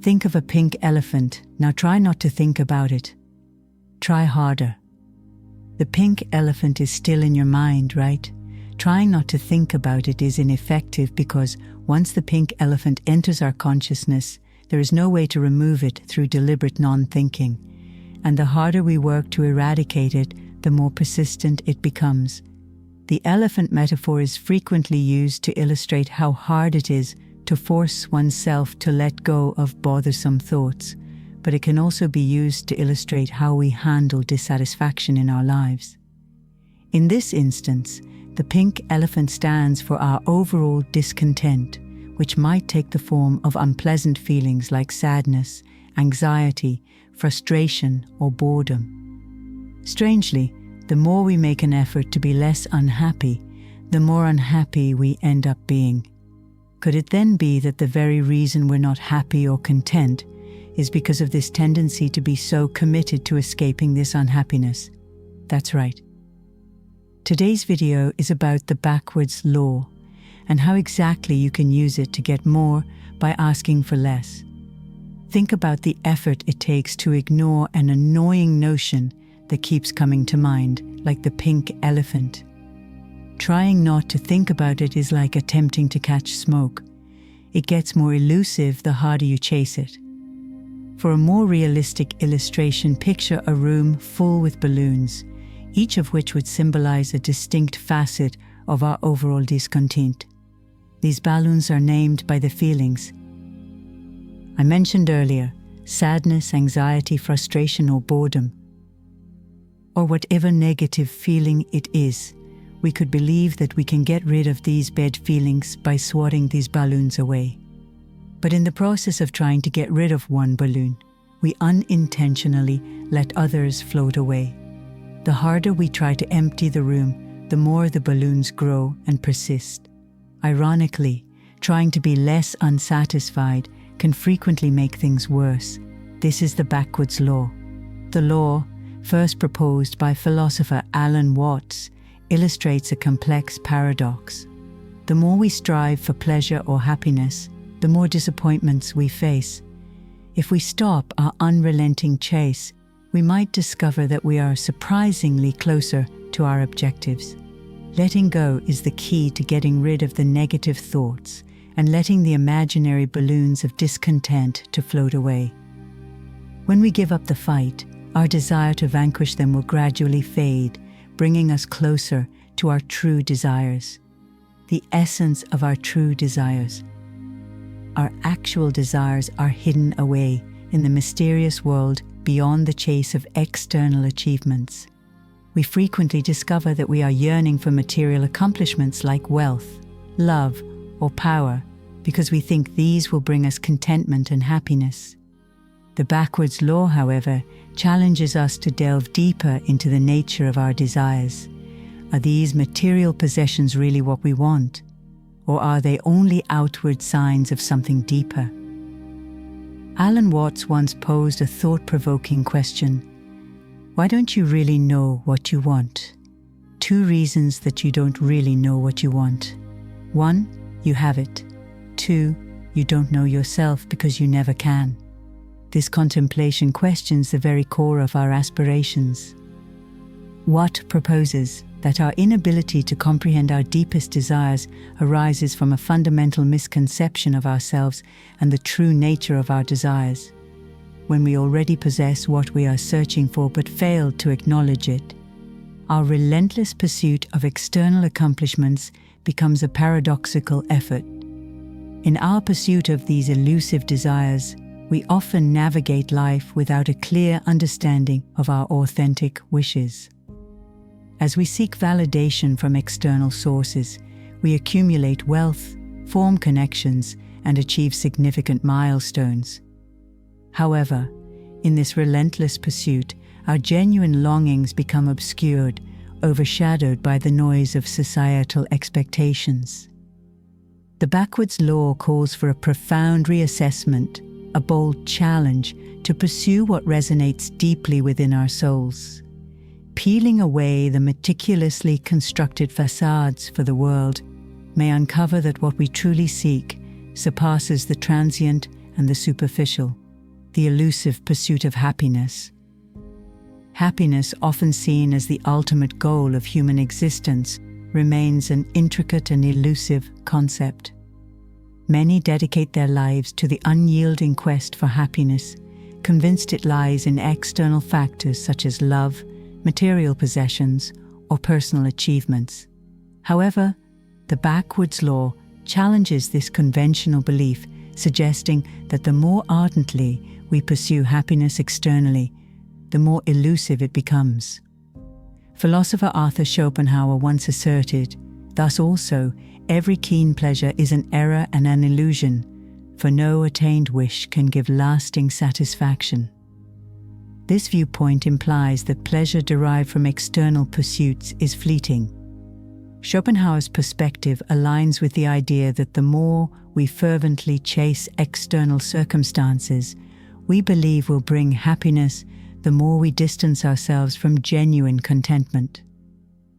Think of a pink elephant. Now try not to think about it. Try harder. The pink elephant is still in your mind, right? Trying not to think about it is ineffective because once the pink elephant enters our consciousness, there is no way to remove it through deliberate non-thinking. And the harder we work to eradicate it, the more persistent it becomes. The elephant metaphor is frequently used to illustrate how hard it is to force oneself to let go of bothersome thoughts, but it can also be used to illustrate how we handle dissatisfaction in our lives. In this instance, the pink elephant stands for our overall discontent, which might take the form of unpleasant feelings like sadness, anxiety, frustration, or boredom. Strangely, the more we make an effort to be less unhappy, the more unhappy we end up being. Could it then be that the very reason we're not happy or content is because of this tendency to be so committed to escaping this unhappiness? That's right. Today's video is about the Backswards law and how exactly you can use it to get more by asking for less. Think about the effort it takes to ignore an annoying notion that keeps coming to mind, like the pink elephant. Trying not to think about it is like attempting to catch smoke. It gets more elusive the harder you chase it. For a more realistic illustration, picture a room full with balloons, each of which would symbolize a distinct facet of our overall discontent. These balloons are named by the feelings I mentioned earlier: sadness, anxiety, frustration, or boredom. Or whatever negative feeling it is, we could believe that we can get rid of these bad feelings by swatting these balloons away. But in the process of trying to get rid of one balloon, we unintentionally let others float away. The harder we try to empty the room, the more the balloons grow and persist. Ironically, trying to be less unsatisfied can frequently make things worse. This is the Backswards law. The law, first proposed by philosopher Alan Watts, illustrates a complex paradox. The more we strive for pleasure or happiness, the more disappointments we face. If we stop our unrelenting chase, we might discover that we are surprisingly closer to our objectives. Letting go is the key to getting rid of the negative thoughts and letting the imaginary balloons of discontent to float away. When we give up the fight, our desire to vanquish them will gradually fade, bringing us closer to our true desires. The essence of our true desires. Our actual desires are hidden away in the mysterious world beyond the chase of external achievements. We frequently discover that we are yearning for material accomplishments like wealth, love, or power because we think these will bring us contentment and happiness. The Backswards law, however, challenges us to delve deeper into the nature of our desires. Are these material possessions really what we want? Or are they only outward signs of something deeper? Alan Watts once posed a thought-provoking question. Why don't you really know what you want? 2 reasons that you don't really know what you want. 1, you have it. 2, you don't know yourself because you never can. This contemplation questions the very core of our aspirations. Watt proposes that our inability to comprehend our deepest desires arises from a fundamental misconception of ourselves and the true nature of our desires. When we already possess what we are searching for but fail to acknowledge it, our relentless pursuit of external accomplishments becomes a paradoxical effort. In our pursuit of these elusive desires, we often navigate life without a clear understanding of our authentic wishes. As we seek validation from external sources, we accumulate wealth, form connections, and achieve significant milestones. However, in this relentless pursuit, our genuine longings become obscured, overshadowed by the noise of societal expectations. The Backswards law calls for a profound reassessment, a bold challenge to pursue what resonates deeply within our souls. Peeling away the meticulously constructed facades for the world may uncover that what we truly seek surpasses the transient and the superficial, the elusive pursuit of happiness. Happiness, often seen as the ultimate goal of human existence, remains an intricate and elusive concept. Many dedicate their lives to the unyielding quest for happiness, convinced it lies in external factors such as love, material possessions, or personal achievements. However, the Backswards law challenges this conventional belief, suggesting that the more ardently we pursue happiness externally, the more elusive it becomes. Philosopher Arthur Schopenhauer once asserted, "Thus also, every keen pleasure is an error and an illusion, for no attained wish can give lasting satisfaction." This viewpoint implies that pleasure derived from external pursuits is fleeting. Schopenhauer's perspective aligns with the idea that the more we fervently chase external circumstances we believe will bring happiness, the more we distance ourselves from genuine contentment.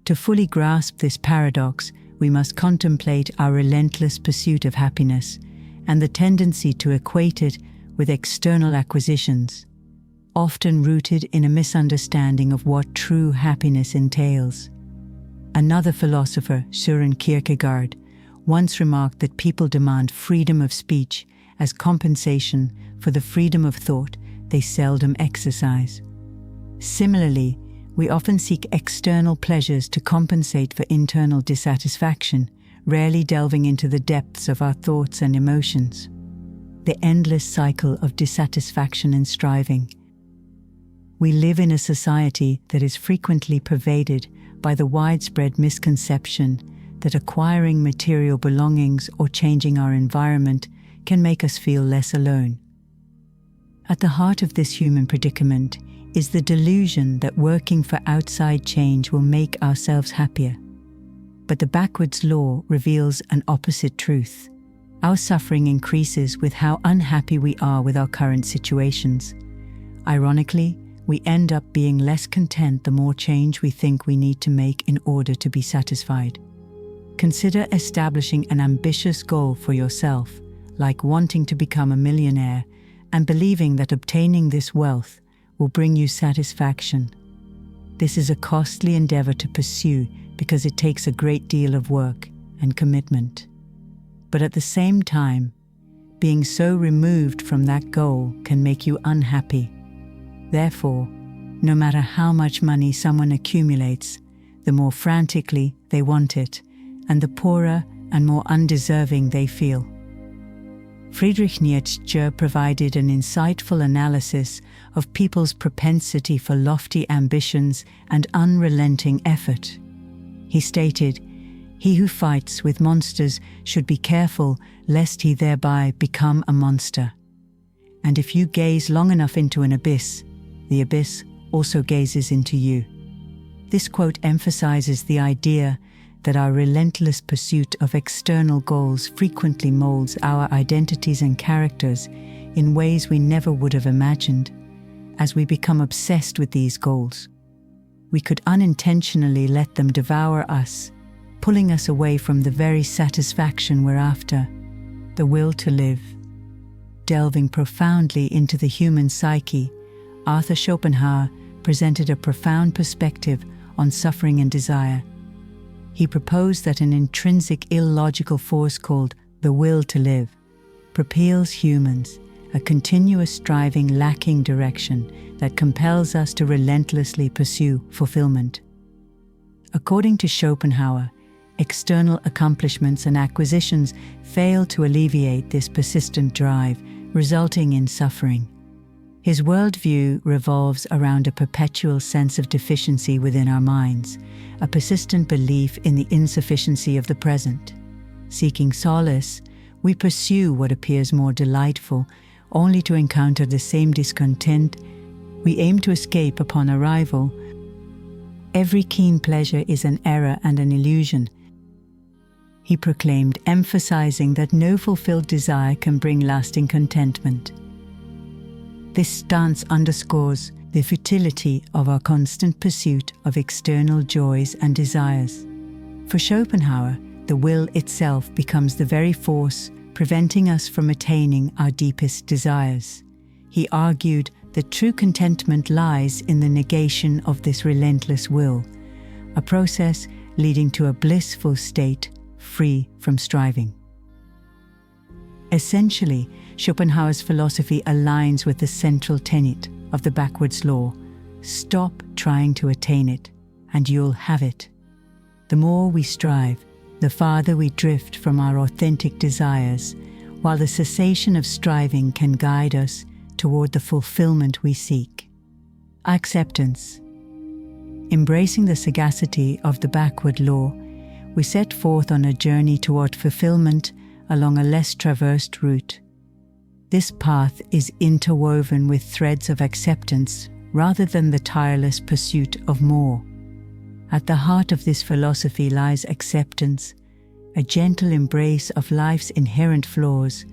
To fully grasp this paradox, we must contemplate our relentless pursuit of happiness and the tendency to equate it with external acquisitions, often rooted in a misunderstanding of what true happiness entails. Another philosopher, Søren Kierkegaard, once remarked that people demand freedom of speech as compensation for the freedom of thought they seldom exercise. Similarly, we often seek external pleasures to compensate for internal dissatisfaction, rarely delving into the depths of our thoughts and emotions. The endless cycle of dissatisfaction and striving. We live in a society that is frequently pervaded by the widespread misconception that acquiring material belongings or changing our environment can make us feel less alone. At the heart of this human predicament is the delusion that working for outside change will make ourselves happier. But the Backswards law reveals an opposite truth. Our suffering increases with how unhappy we are with our current situations. Ironically, we end up being less content the more change we think we need to make in order to be satisfied. Consider establishing an ambitious goal for yourself, like wanting to become a millionaire, and believing that obtaining this wealth will bring you satisfaction. This is a costly endeavor to pursue because it takes a great deal of work and commitment. But at the same time, being so removed from that goal can make you unhappy. Therefore, no matter how much money someone accumulates, the more frantically they want it, and the poorer and more undeserving they feel. Friedrich Nietzsche provided an insightful analysis of people's propensity for lofty ambitions and unrelenting effort. He stated, "He who fights with monsters should be careful lest he thereby become a monster. And if you gaze long enough into an abyss, the abyss also gazes into you." This quote emphasizes the idea that our relentless pursuit of external goals frequently molds our identities and characters in ways we never would have imagined. As we become obsessed with these goals, we could unintentionally let them devour us, pulling us away from the very satisfaction we're after, the will to live. Delving profoundly into the human psyche, Arthur Schopenhauer presented a profound perspective on suffering and desire. He proposed that an intrinsic illogical force called the will to live propels humans, a continuous striving lacking direction that compels us to relentlessly pursue fulfillment. According to Schopenhauer, external accomplishments and acquisitions fail to alleviate this persistent drive, resulting in suffering. His worldview revolves around a perpetual sense of deficiency within our minds, a persistent belief in the insufficiency of the present. Seeking solace, we pursue what appears more delightful, only to encounter the same discontent we aim to escape upon arrival. Every keen pleasure is an error and an illusion, he proclaimed, emphasizing that no fulfilled desire can bring lasting contentment. This stance underscores the futility of our constant pursuit of external joys and desires. For Schopenhauer, the will itself becomes the very force preventing us from attaining our deepest desires. He argued that true contentment lies in the negation of this relentless will, a process leading to a blissful state free from striving. Essentially, Schopenhauer's philosophy aligns with the central tenet of the Backswards law: stop trying to attain it, and you'll have it. The more we strive, the farther we drift from our authentic desires, while the cessation of striving can guide us toward the fulfillment we seek. Acceptance. Embracing the sagacity of the Backswards law, we set forth on a journey toward fulfillment along a less traversed route. This path is interwoven with threads of acceptance rather than the tireless pursuit of more. At the heart of this philosophy lies acceptance, a gentle embrace of life's inherent flaws,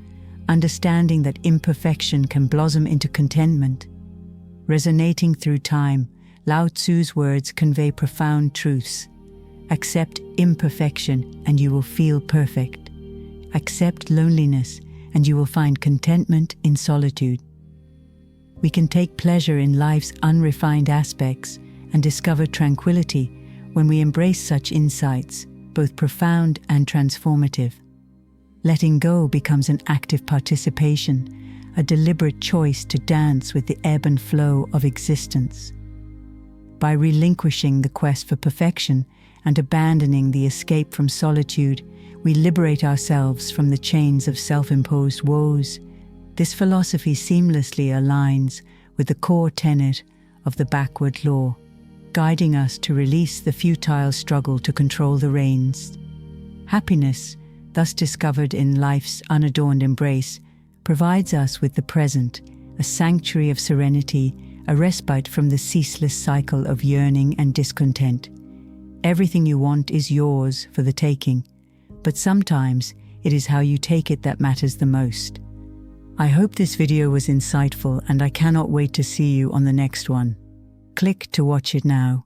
understanding that imperfection can blossom into contentment. Resonating through time, Lao Tzu's words convey profound truths. Accept imperfection and you will feel perfect. Accept loneliness and you will find contentment in solitude. We can take pleasure in life's unrefined aspects and discover tranquility when we embrace such insights, both profound and transformative. Letting go becomes an active participation, a deliberate choice to dance with the ebb and flow of existence. By relinquishing the quest for perfection and abandoning the escape from solitude, we liberate ourselves from the chains of self-imposed woes. This philosophy seamlessly aligns with the core tenet of the Backswards law, guiding us to release the futile struggle to control the reins. Happiness, thus discovered in life's unadorned embrace, provides us with the present, a sanctuary of serenity, a respite from the ceaseless cycle of yearning and discontent. Everything you want is yours for the taking, but sometimes it is how you take it that matters the most. I hope this video was insightful, and I cannot wait to see you on the next one. Click to watch it now.